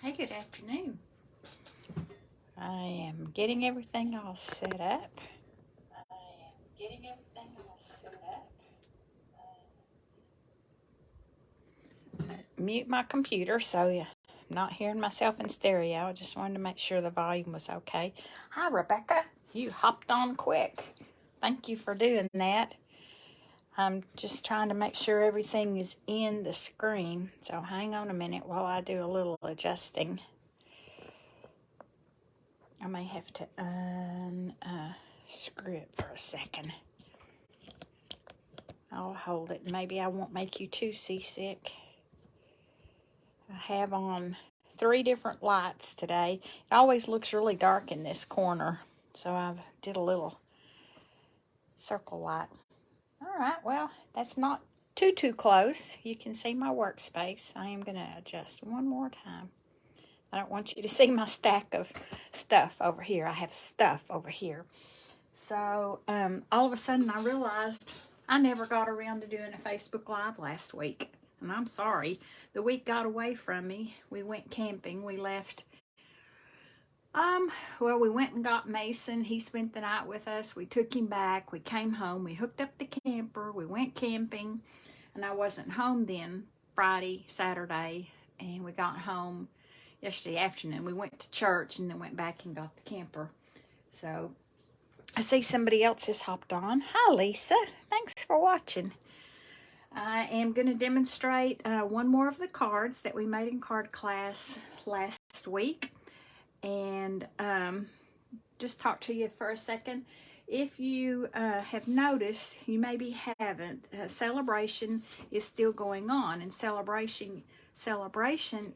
Hey, good afternoon. I am getting everything all set up. Mute my computer so I'm not hearing myself in stereo. I just wanted to make sure the volume was okay. Hi, Rebecca. You hopped on quick. Thank you for doing that. I'm just trying to make sure everything is in the screen. So hang on a minute while I do a little adjusting. I may have to unscrew it for a second. I'll hold it. Maybe I won't make you too seasick. I have on 3 different lights today. It always looks really dark in this corner, so I did a little circle light. All right, well, that's not too close. You can see my workspace. I am going to adjust one more time. I don't want you to see my stack of stuff over here. I have stuff over here. So all of a sudden I realized I never got around to doing a Facebook Live last week. And I'm sorry. The week got away from me. We went camping. We left. Well, we went and got Mason. He spent the night with us. We took him back. We came home. We hooked up the camper. We went camping. And I wasn't home then Friday, Saturday. And we got home yesterday afternoon. We went to church and then went back and got the camper. So I see somebody else has hopped on. Hi, Lisa. Thanks for watching. I am going to demonstrate one more of the cards that we made in card class last week. And just talk to you for a second. If you have noticed, you maybe haven't, Sale-a-bration is still going on. And Sale-a-bration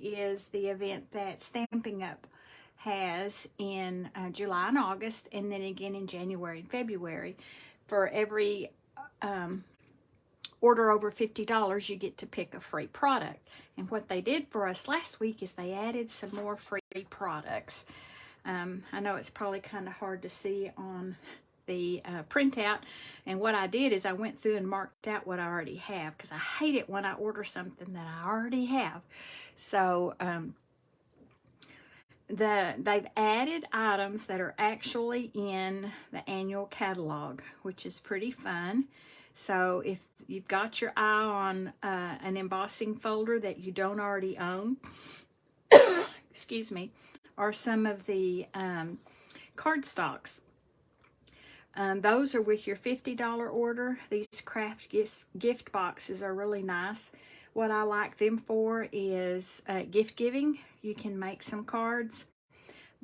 is the event that Stampin' Up! Has in July and August, and then again in January and February. For every order over $50, you get to pick a free product. And what they did for us last week is they added some more free products. I know it's probably kind of hard to see on the printout, and what I did is I went through and marked out what I already have, because I hate it when I order something that I already have. So they've added items that are actually in the annual catalog, which is pretty fun. So if you've got your eye on an embossing folder that you don't already own, excuse me, or some of the cardstocks, those are with your $50 order. These craft gift boxes are really nice. What I like them for is gift giving. You can make some cards.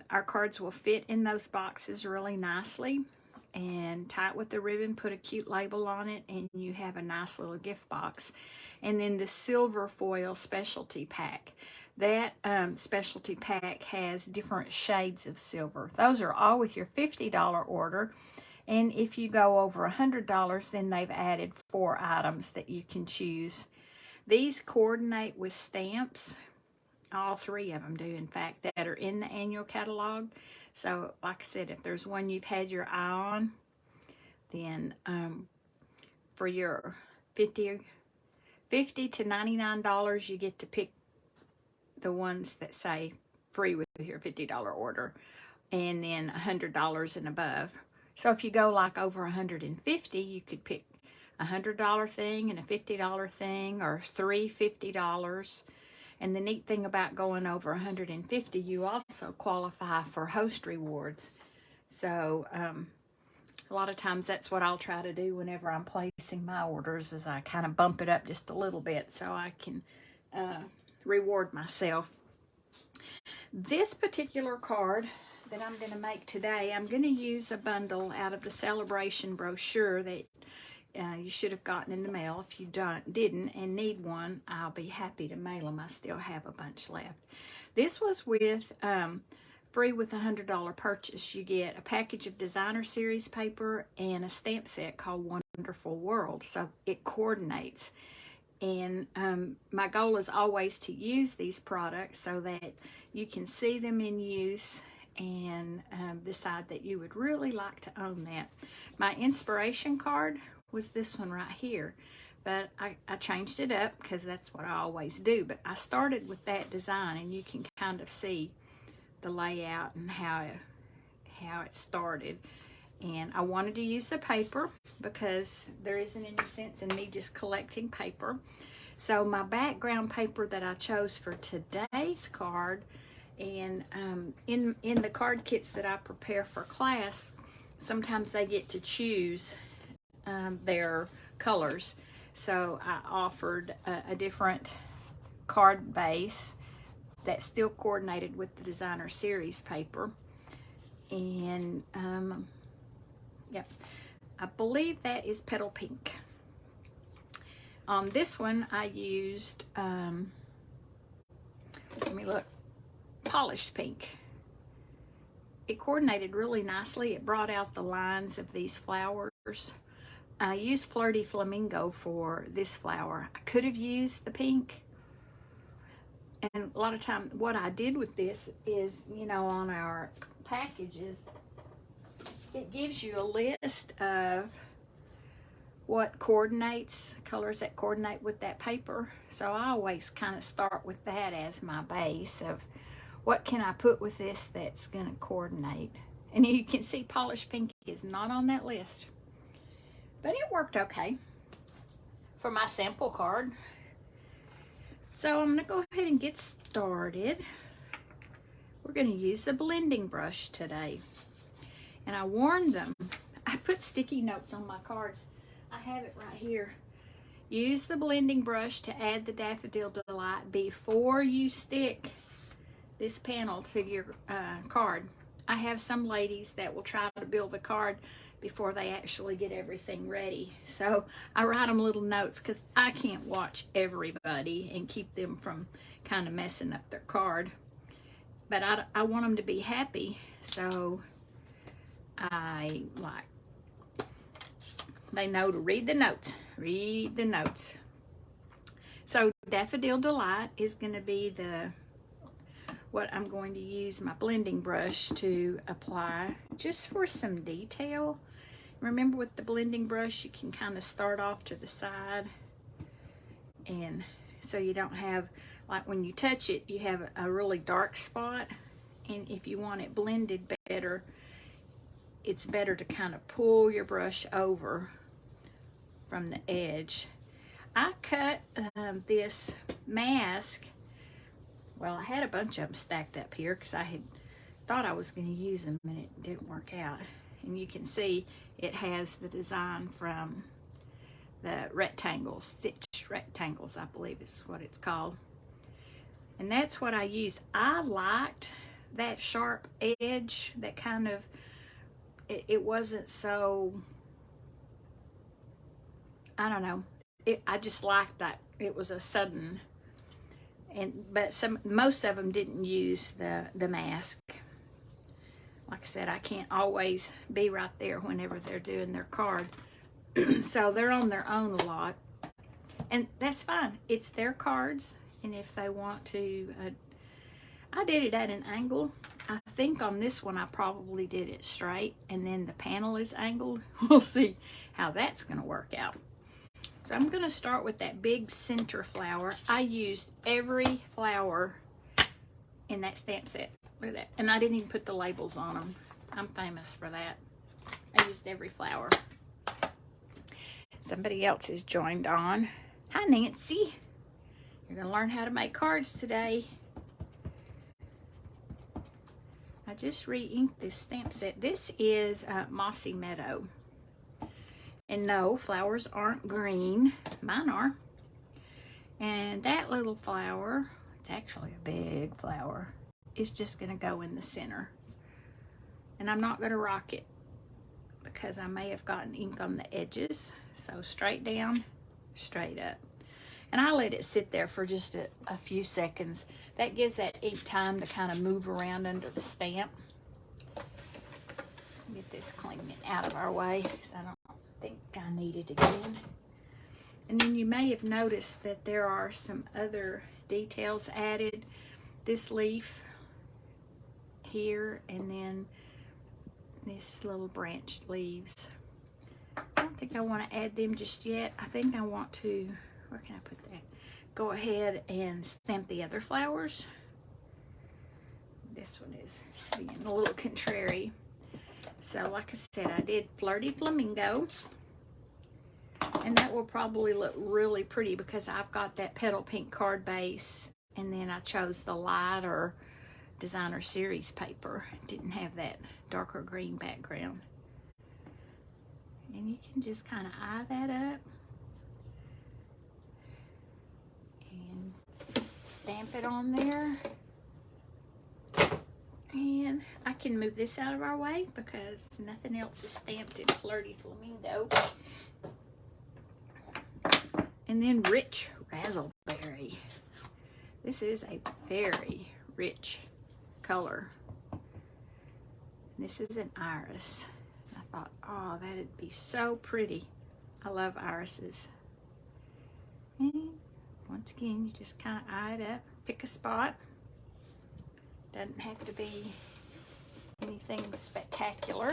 Our cards will fit in those boxes really nicely, and tie it with the ribbon, put a cute label on it, and you have a nice little gift box. And then the silver foil specialty pack. That specialty pack has different shades of silver. Those are all with your $50 order. And if you go over $100, then they've added 4 items that you can choose. These coordinate with stamps. All 3 of them do, in fact, that are in the annual catalog. So, like I said, if there's one you've had your eye on, then for your $50 to $99, you get to pick the ones that say free with your $50 order, and then $100 and above. So if you go like over $150, you could pick a $100 thing and a $50 thing, or 3 $50. And the neat thing about going over 150, you also qualify for host rewards. So a lot of times that's what I'll try to do whenever I'm placing my orders, is I kind of bump it up just a little bit so I can reward myself. This particular card that I'm going to make today, I'm going to use a bundle out of the Sale-a-bration brochure that you should have gotten in the mail. If you didn't and need one, I'll be happy to mail them. I still have a bunch left. This was with free with a $100 purchase. You get a package of designer series paper and a stamp set called Wonderful World. So it coordinates. And my goal is always to use these products so that you can see them in use and decide that you would really like to own that. My inspiration card was this one right here. but I changed it up because that's what I always do. But I started with that design, and you can kind of see the layout and how it started. And I wanted to use the paper because there isn't any sense in me just collecting paper. So my background paper that I chose for today's card, and in the card kits that I prepare for class, sometimes they get to choose their colors. So I offered a different card base that still coordinated with the designer series paper. And yep, I believe that is Petal Pink. On this one I used, let me look, Polished Pink. It coordinated really nicely. It brought out the lines of these flowers. I used Flirty Flamingo for this flower. I could have used the pink. And a lot of times what I did with this is, you know, on our packages, it gives you a list of what coordinates, colors that coordinate with that paper. So I always kind of start with that as my base of what can I put with this that's going to coordinate. And you can see Polished Pink is not on that list. But it worked okay for my sample card. So I'm going to go ahead and get started. We're going to use the blending brush today. And I warned them. I put sticky notes on my cards. I have it right here. Use the blending brush to add the Daffodil Delight before you stick this panel to your card. I have some ladies that will try to build the card before they actually get everything ready. So I write them little notes because I can't watch everybody and keep them from kind of messing up their card. But I want them to be happy, so they know to read the notes. Read the notes. So Daffodil Delight is going to be what I'm going to use my blending brush to apply just for some detail. Remember, with the blending brush, you can kind of start off to the side, and so you don't have, like when you touch it, you have a really dark spot. And if you want it blended better, it's better to kind of pull your brush over from the edge. I cut this mask. Well, I had a bunch of them stacked up here because I had thought I was going to use them, and it didn't work out. And you can see it has the design from the rectangles, stitched rectangles, I believe is what it's called. And that's what I used. I liked that sharp edge, that kind of, it wasn't so, I don't know. I just liked that. It was a sudden, but most of them didn't use the mask. Like I said, I can't always be right there whenever they're doing their card. So they're on their own a lot. And that's fine. It's their cards. And if they want to, I did it at an angle. I think on this one I probably did it straight, and then the panel is angled. We'll see how that's going to work out. So I'm going to start with that big center flower. I used every flower in that stamp set. Look at that. And I didn't even put the labels on them. I'm famous for that. I used every flower. Somebody else has joined on. Hi, Nancy. You're going to learn how to make cards today. I just re-inked this stamp set. This is Mossy Meadow. And no, flowers aren't green. Mine are. And that little flower, it's actually a big flower, is just going to go in the center. And I'm not going to rock it because I may have gotten ink on the edges. So straight down, straight up. And I let it sit there for just a few seconds. That gives that ink time to kind of move around under the stamp. Get this clean out of our way because I don't think I need it again. And then you may have noticed that there are some other details added. This leaf here, and then this little branched leaves. I don't think I want to add them just yet. I think I want to, where can I put that? Go ahead and stamp the other flowers. This one is being a little contrary. So like I said, I did Flirty Flamingo. And that will probably look really pretty because I've got that petal pink card base. And then I chose the lighter Designer Series paper. Didn't have that darker green background. And you can just kind of eye that up. And stamp it on there. And I can move this out of our way because nothing else is stamped in Flirty Flamingo. And then Rich Razzleberry. This is a very rich color. This is an iris. I thought, oh, that'd be so pretty. I love irises. And once again, you just kind of eye it up, pick a spot. Doesn't have to be anything spectacular,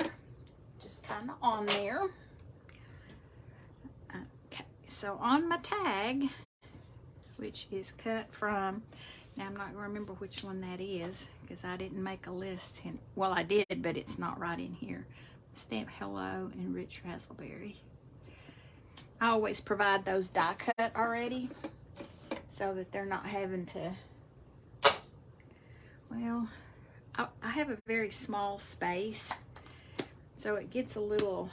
just kind of on there. Okay, so on my tag, which is cut from, now I'm not going to remember which one that is because I didn't make a list. And, well, I did, but it's not right in here. Stamp Hello and Rich Razzleberry. I always provide those die cut already so that they're not having to, well, I have a very small space, so it gets a little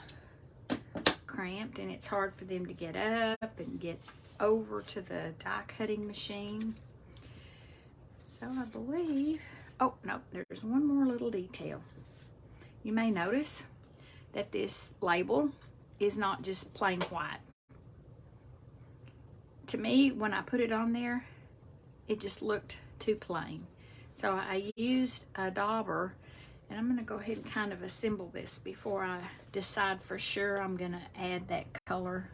cramped and it's hard for them to get up and get over to the die cutting machine. So I believe, oh no, there's one more little detail. You may notice that this label is not just plain white. To me, when I put it on there, it just looked too plain. So I used a dauber, and I'm going to go ahead and kind of assemble this before I decide for sure I'm going to add that color.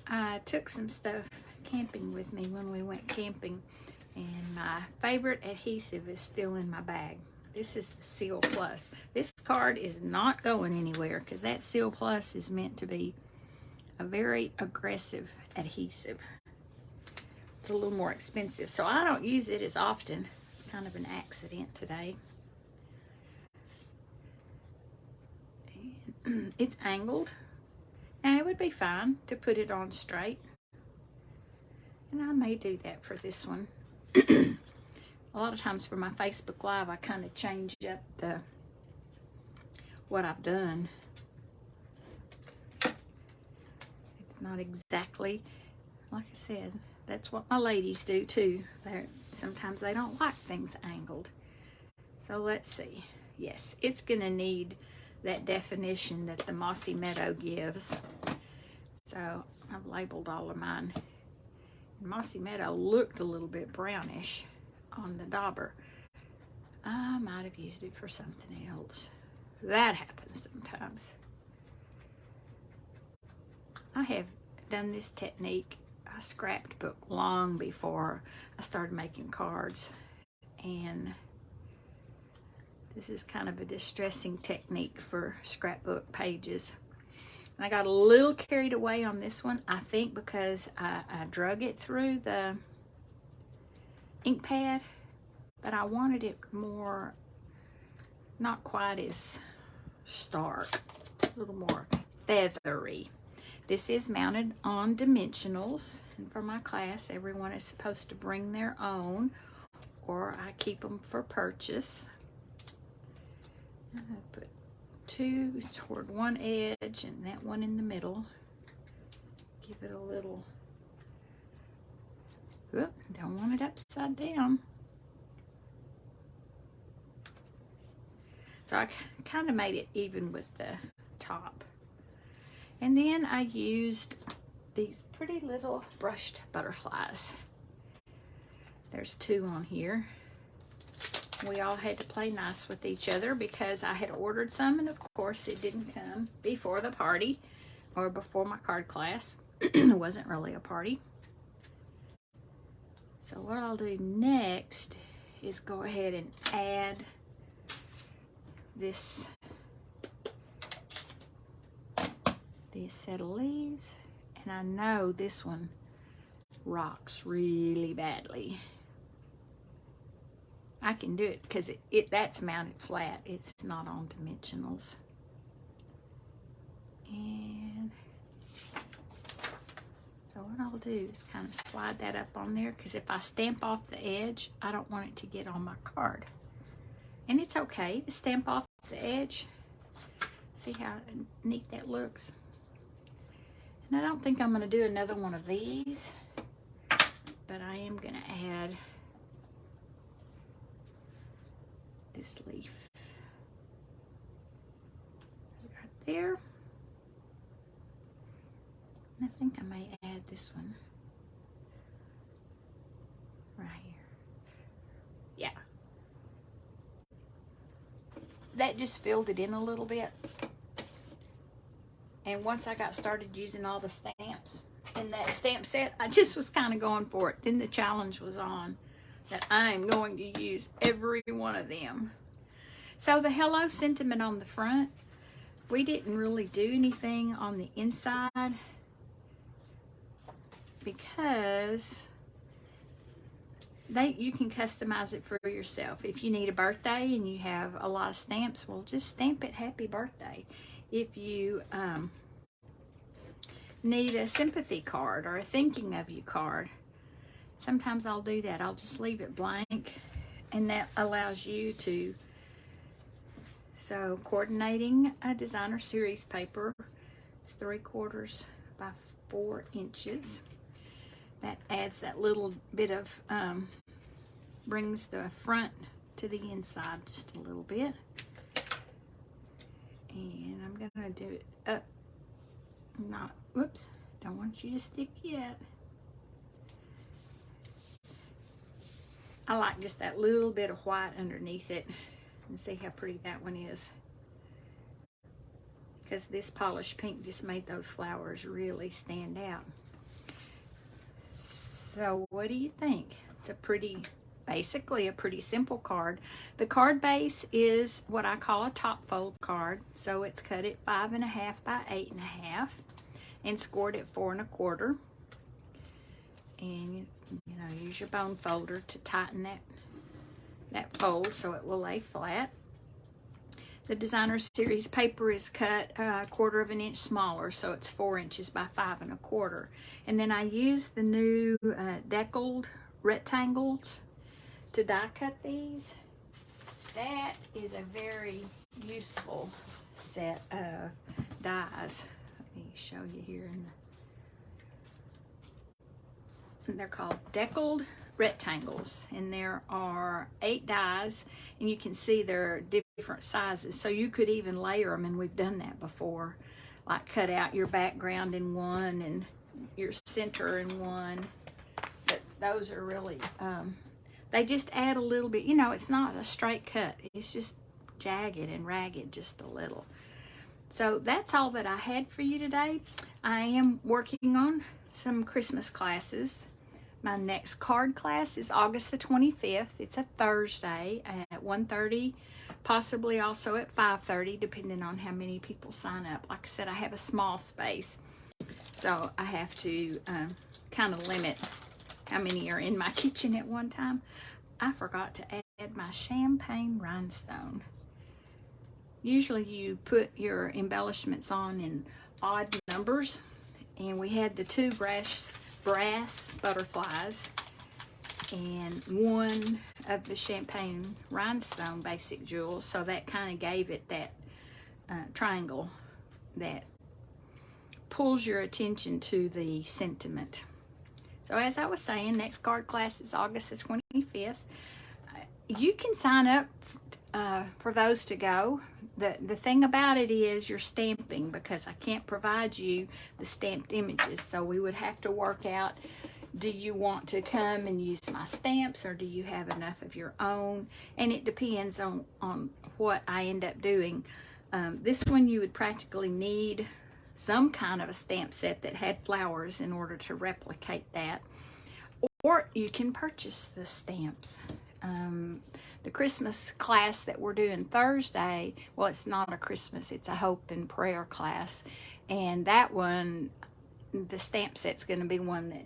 I took some stuff camping with me when we went camping, and my favorite adhesive is still in my bag. This is the Seal Plus. This card is not going anywhere because that Seal Plus is meant to be a very aggressive adhesive. It's a little more expensive, so I don't use it as often. It's kind of an accident today. And it's angled, and it would be fine to put it on straight. And I may do that for this one. A lot of times for my Facebook Live, I kind of change up what I've done. It's not exactly, like I said, that's what my ladies do too. Sometimes they don't like things angled. So let's see. Yes, it's gonna need that definition that the Mossy Meadow gives. So I've labeled all of mine. Mossy Meadow looked a little bit brownish on the dauber. I might have used it for something else. That happens sometimes. I have done this technique. I scrapped book long before I started making cards, and this is kind of a distressing technique for scrapbook pages. And I got a little carried away on this one, I think because I drug it through the ink pad, but I wanted it more, not quite as stark, a little more feathery. This is mounted on dimensionals, and for my class, everyone is supposed to bring their own, or I keep them for purchase. I put two toward one edge and that one in the middle. Give it a little, oop, don't want it upside down. So I kind of made it even with the top. And then I used these pretty little brushed butterflies. There's two on here. We all had to play nice with each other because I had ordered some, and of course it didn't come before the party or before my card class. It wasn't really a party. So what I'll do next is go ahead and add this set of leaves, and I know this one rocks really badly. I can do it because that's mounted flat. It's not on dimensionals. And so what I'll do is kind of slide that up on there, because if I stamp off the edge, I don't want it to get on my card. And it's okay to stamp off the edge. See how neat that looks? And I don't think I'm going to do another one of these, but I am going to add this leaf right there. And I think I may add this one right here. Yeah. That just filled it in a little bit. And once I got started using all the stamps in that stamp set, I just was kind of going for it. Then the challenge was on that I'm going to use every one of them. So the hello sentiment on the front, we didn't really do anything on the inside because you can customize it for yourself. If you need a birthday and you have a lot of stamps, well, just stamp it happy birthday. If you need a sympathy card or a thinking of you card, sometimes I'll do that. I'll just leave it blank, and that allows you to. So coordinating a designer series paper, it's 3/4 by 4 inches. That adds that little bit of, brings the front to the inside just a little bit. And I'm gonna do it up, whoops, don't want you to stick yet. I like just that little bit of white underneath it, and see how pretty that one is. Because this polished pink just made those flowers really stand out. So what do you think? It's basically a pretty simple card. The card base is what I call a top fold card. So it's cut at 5.5 by 8.5 and scored at 4 1/4. And you know, use your bone folder to tighten that fold so it will lay flat. The designer series paper is cut 1/4 of an inch smaller, so it's 4 inches by 5 1/4. And then I use the new deckled rectangles to die cut these. That is a very useful set of dies. Let me show you here. They're called deckled rectangles, and there are 8 dies, and you can see they're different sizes, so you could even layer them, and we've done that before, like cut out your background in one and your center in one. But those are really they just add a little bit, you know, it's not a straight cut, it's just jagged and ragged just a little. So that's all that I had for you today. I am working on some Christmas classes. My next card class is August the 25th. It's a Thursday at 1:30, possibly also at 5:30, depending on how many people sign up. Like I said, I have a small space, so I have to kind of limit how many are in my kitchen at one time. I forgot to add my champagne rhinestone. Usually you put your embellishments on in odd numbers, and we had the 2 brass butterflies and 1 of the champagne rhinestone basic jewels, so that kind of gave it that triangle that pulls your attention to the sentiment. So as I was saying, next card class is August the 25th. You can sign up for those to go. The thing about it is you're stamping, because I can't provide you the stamped images, so we would have to work out, do you want to come and use my stamps, or do you have enough of your own? And it depends on what I end up doing. This one you would practically need some kind of a stamp set that had flowers in order to replicate that, or you can purchase the stamps. the Christmas class that we're doing Thursday, well, it's not a Christmas, it's a hope and prayer class. And that one, the stamp set's going to be one that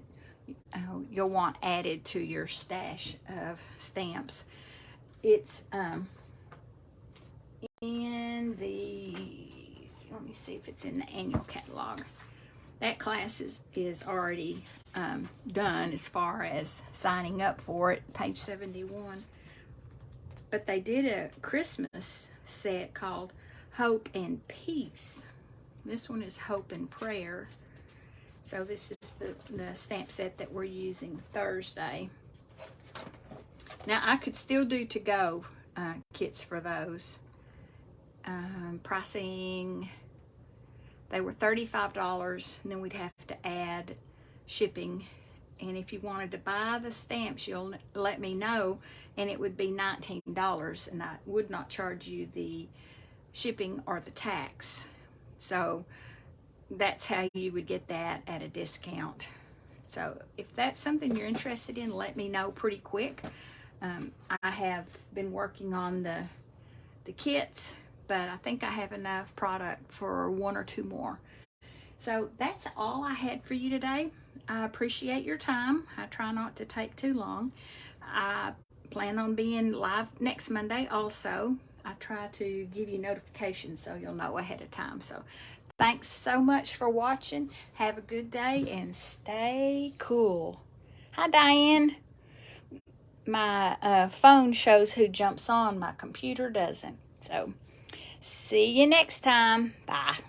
you'll want added to your stash of stamps. It's in the, let me see if it's in the annual catalog. That class is already done as far as signing up for it, page 71. But they did a Christmas set called Hope and Peace. This one is Hope and Prayer. So this is the stamp set that we're using Thursday. Now I could still do to-go kits for those. Pricing, they were $35, and then we'd have to add shipping. And if you wanted to buy the stamps, you'll let me know, and it would be $19, and I would not charge you the shipping or the tax. So that's how you would get that at a discount. So if that's something you're interested in, let me know pretty quick. I have been working on the kits, but I think I have enough product for one or two more. So that's all I had for you today. I appreciate your time. I try not to take too long. I plan on being live next Monday also. I try to give you notifications so you'll know ahead of time. So thanks so much for watching. Have a good day and stay cool. Hi, Diane. My phone shows who jumps on. My computer doesn't. So see you next time. Bye.